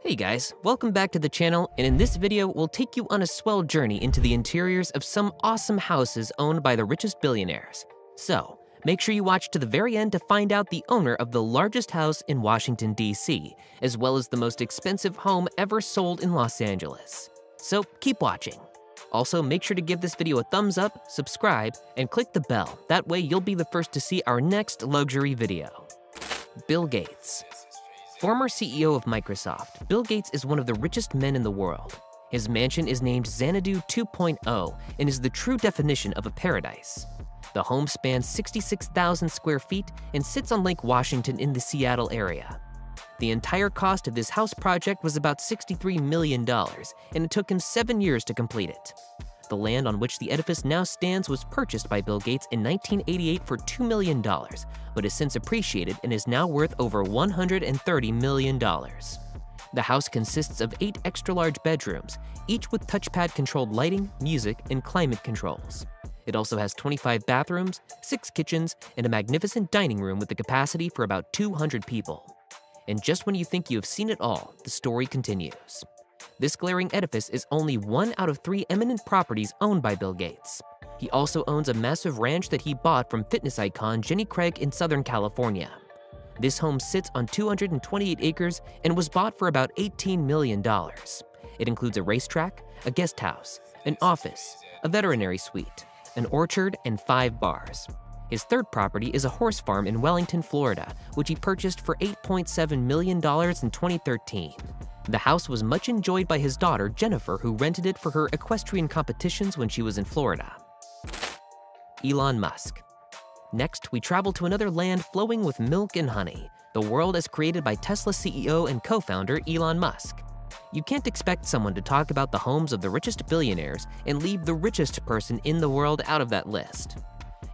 Hey guys, welcome back to the channel, and in this video, we'll take you on a swell journey into the interiors of some awesome houses owned by the richest billionaires. So, make sure you watch to the very end to find out the owner of the largest house in Washington, D.C., as well as the most expensive home ever sold in Los Angeles. So, keep watching. Also, make sure to give this video a thumbs up, subscribe, and click the bell. That way, you'll be the first to see our next luxury video. Bill Gates. Former CEO of Microsoft, Bill Gates is one of the richest men in the world. His mansion is named Xanadu 2.0 and is the true definition of a paradise. The home spans 66,000 square feet and sits on Lake Washington in the Seattle area. The entire cost of this house project was about $63 million, and it took him 7 years to complete it. The land on which the edifice now stands was purchased by Bill Gates in 1988 for $2 million, but has since appreciated and is now worth over $130 million. The house consists of 8 extra-large bedrooms, each with touchpad-controlled lighting, music, and climate controls. It also has 25 bathrooms, 6 kitchens, and a magnificent dining room with the capacity for about 200 people. And just when you think you have seen it all, the story continues. This glaring edifice is only 1 out of 3 eminent properties owned by Bill Gates. He also owns a massive ranch that he bought from fitness icon Jenny Craig in Southern California. This home sits on 228 acres and was bought for about $18 million. It includes a racetrack, a guest house, an office, a veterinary suite, an orchard, and 5 bars. His third property is a horse farm in Wellington, Florida, which he purchased for $8.7 million in 2013. The house was much enjoyed by his daughter, Jennifer, who rented it for her equestrian competitions when she was in Florida. Elon Musk. Next, we travel to another land flowing with milk and honey, the world as created by Tesla CEO and co-founder Elon Musk. You can't expect someone to talk about the homes of the richest billionaires and leave the richest person in the world out of that list.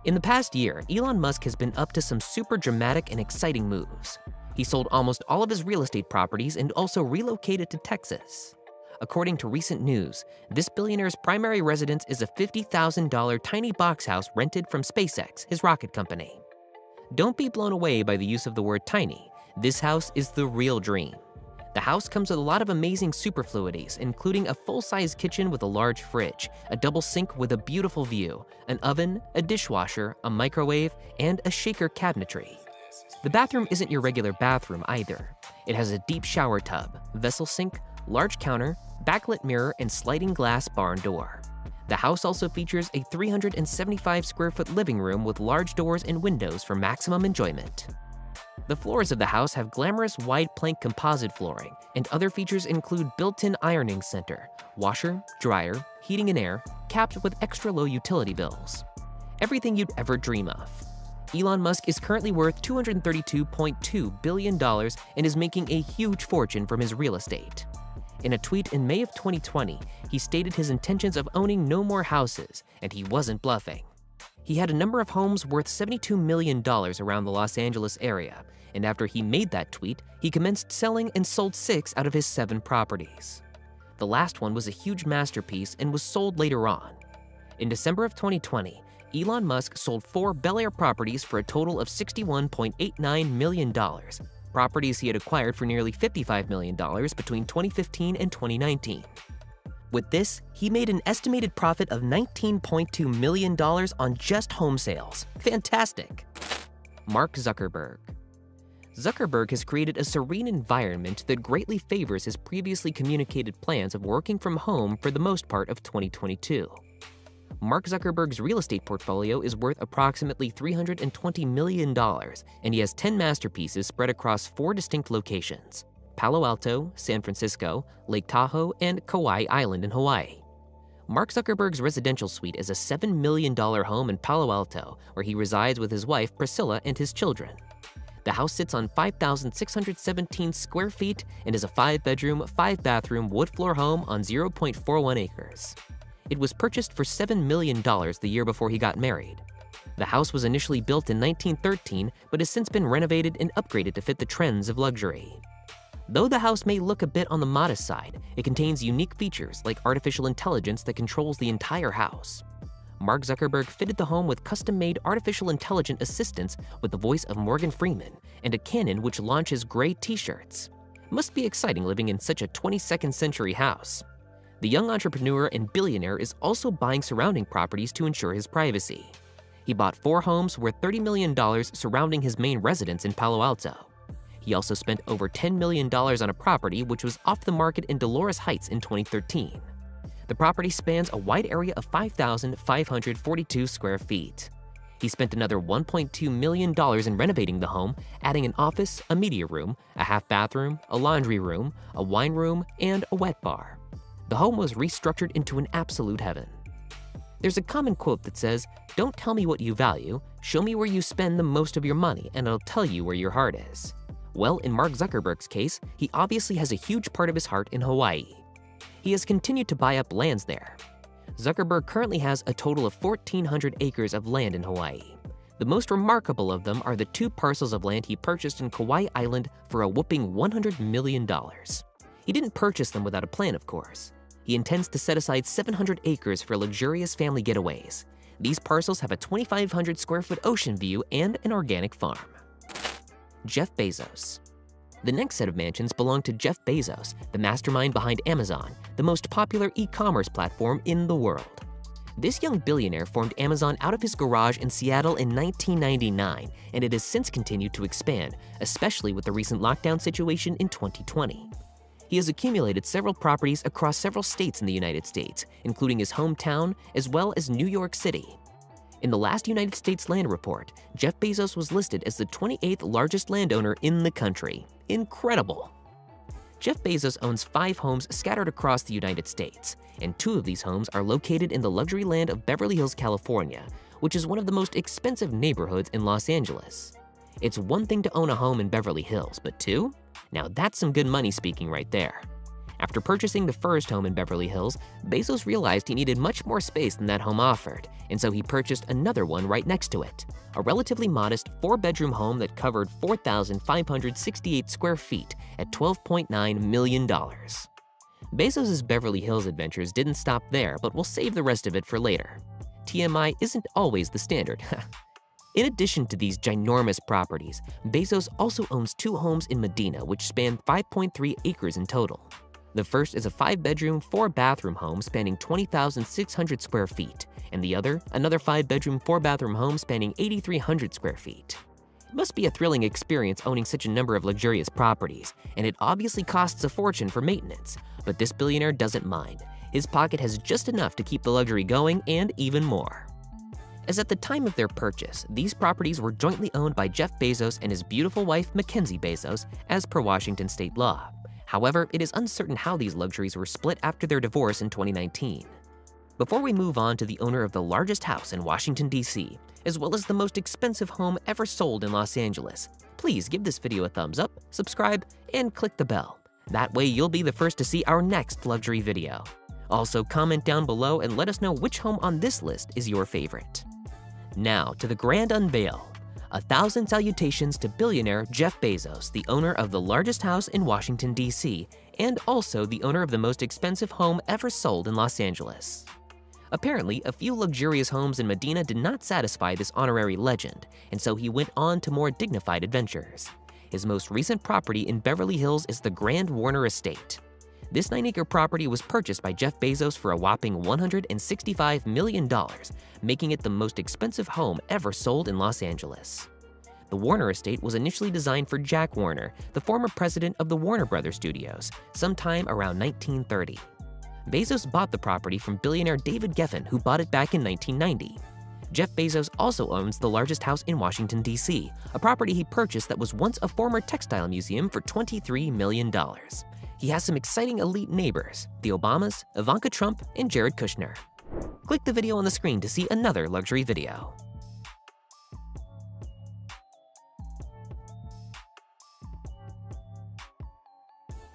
In the past year, Elon Musk has been up to some super dramatic and exciting moves. He sold almost all of his real estate properties and also relocated to Texas. According to recent news, this billionaire's primary residence is a $50,000 tiny box house rented from SpaceX, his rocket company. Don't be blown away by the use of the word tiny. This house is the real dream. The house comes with a lot of amazing superfluities, including a full-size kitchen with a large fridge, a double sink with a beautiful view, an oven, a dishwasher, a microwave, and a shaker cabinetry. The bathroom isn't your regular bathroom either. It has a deep shower tub, vessel sink, large counter, backlit mirror, and sliding glass barn door. The house also features a 375 square foot living room with large doors and windows for maximum enjoyment. The floors of the house have glamorous wide plank composite flooring, and other features include built-in ironing center, washer, dryer, heating and air, capped with extra low utility bills. Everything you'd ever dream of. Elon Musk is currently worth $232.2 billion and is making a huge fortune from his real estate. In a tweet in May of 2020, he stated his intentions of owning no more houses, and he wasn't bluffing. He had a number of homes worth $72 million around the Los Angeles area, and after he made that tweet, he commenced selling and sold 6 out of his 7 properties. The last one was a huge masterpiece and was sold later on. In December of 2020, Elon Musk sold 4 Bel Air properties for a total of $61.89 million, properties he had acquired for nearly $55 million between 2015 and 2019. With this, he made an estimated profit of $19.2 million on just home sales. Fantastic! Mark Zuckerberg. Zuckerberg has created a serene environment that greatly favors his previously communicated plans of working from home for the most part of 2022. Mark Zuckerberg's real estate portfolio is worth approximately $320 million, and he has 10 masterpieces spread across 4 distinct locations: Palo Alto, San Francisco, Lake Tahoe, and Kauai Island in Hawaii. Mark Zuckerberg's residential suite is a $7 million home in Palo Alto, where he resides with his wife Priscilla and his children. The house sits on 5,617 square feet and is a 5-bedroom, 5-bathroom wood floor home on 0.41 acres. It was purchased for $7 million the year before he got married. The house was initially built in 1913, but has since been renovated and upgraded to fit the trends of luxury. Though the house may look a bit on the modest side, it contains unique features like artificial intelligence that controls the entire house. Mark Zuckerberg fitted the home with custom-made artificial intelligent assistants with the voice of Morgan Freeman and a cannon which launches gray t-shirts. Must be exciting living in such a 22nd century house. The young entrepreneur and billionaire is also buying surrounding properties to ensure his privacy. He bought 4 homes worth $30 million surrounding his main residence in Palo Alto. He also spent over $10 million on a property which was off the market in Dolores Heights in 2013. The property spans a wide area of 5,542 square feet. He spent another $1.2 million in renovating the home, adding an office, a media room, a half bathroom, a laundry room, a wine room, and a wet bar. The home was restructured into an absolute heaven. There's a common quote that says, "Don't tell me what you value, show me where you spend the most of your money and I'll tell you where your heart is." Well, in Mark Zuckerberg's case, he obviously has a huge part of his heart in Hawaii. He has continued to buy up lands there. Zuckerberg currently has a total of 1,400 acres of land in Hawaii. The most remarkable of them are the 2 parcels of land he purchased in Kauai Island for a whopping $100 million. He didn't purchase them without a plan, of course. He intends to set aside 700 acres for luxurious family getaways. These parcels have a 2,500 square foot ocean view and an organic farm. Jeff Bezos. The next set of mansions belong to Jeff Bezos, the mastermind behind Amazon, the most popular e-commerce platform in the world. This young billionaire formed Amazon out of his garage in Seattle in 1999, and it has since continued to expand, especially with the recent lockdown situation in 2020. He has accumulated several properties across several states in the United States, including his hometown, as well as New York City. In the last United States Land Report, Jeff Bezos was listed as the 28th largest landowner in the country. Incredible! Jeff Bezos owns 5 homes scattered across the United States, and 2 of these homes are located in the luxury land of Beverly Hills, California, which is one of the most expensive neighborhoods in Los Angeles. It's one thing to own a home in Beverly Hills, but 2? Now that's some good money speaking right there. After purchasing the first home in Beverly Hills, Bezos realized he needed much more space than that home offered, and so he purchased another one right next to it, a relatively modest 4-bedroom home that covered 4,568 square feet at $12.9 million. Bezos' Beverly Hills adventures didn't stop there, but we'll save the rest of it for later. TMI isn't always the standard. In addition to these ginormous properties, Bezos also owns 2 homes in Medina which span 5.3 acres in total. The first is a 5-bedroom, 4-bathroom home spanning 20,600 square feet, and the other, another 5-bedroom, 4-bathroom home spanning 8,300 square feet. It must be a thrilling experience owning such a number of luxurious properties, and it obviously costs a fortune for maintenance, but this billionaire doesn't mind. His pocket has just enough to keep the luxury going and even more. As at the time of their purchase, these properties were jointly owned by Jeff Bezos and his beautiful wife, Mackenzie Bezos, as per Washington state law. However, it is uncertain how these luxuries were split after their divorce in 2019. Before we move on to the owner of the largest house in Washington, D.C., as well as the most expensive home ever sold in Los Angeles, please give this video a thumbs up, subscribe, and click the bell. That way you'll be the first to see our next luxury video. Also, comment down below and let us know which home on this list is your favorite. Now to the grand unveil. 1,000 salutations to billionaire Jeff Bezos, the owner of the largest house in Washington, D.C., and also the owner of the most expensive home ever sold in Los Angeles. Apparently, a few luxurious homes in Medina did not satisfy this honorary legend, and so he went on to more dignified adventures. His most recent property in Beverly Hills is the Grand Warner Estate. This 9-acre property was purchased by Jeff Bezos for a whopping $165 million, making it the most expensive home ever sold in Los Angeles. The Warner Estate was initially designed for Jack Warner, the former president of the Warner Brothers Studios, sometime around 1930. Bezos bought the property from billionaire David Geffen, who bought it back in 1990. Jeff Bezos also owns the largest house in Washington, D.C., a property he purchased that was once a former textile museum for $23 million. He has some exciting elite neighbors, the Obamas, Ivanka Trump, and Jared Kushner. Click the video on the screen to see another luxury video.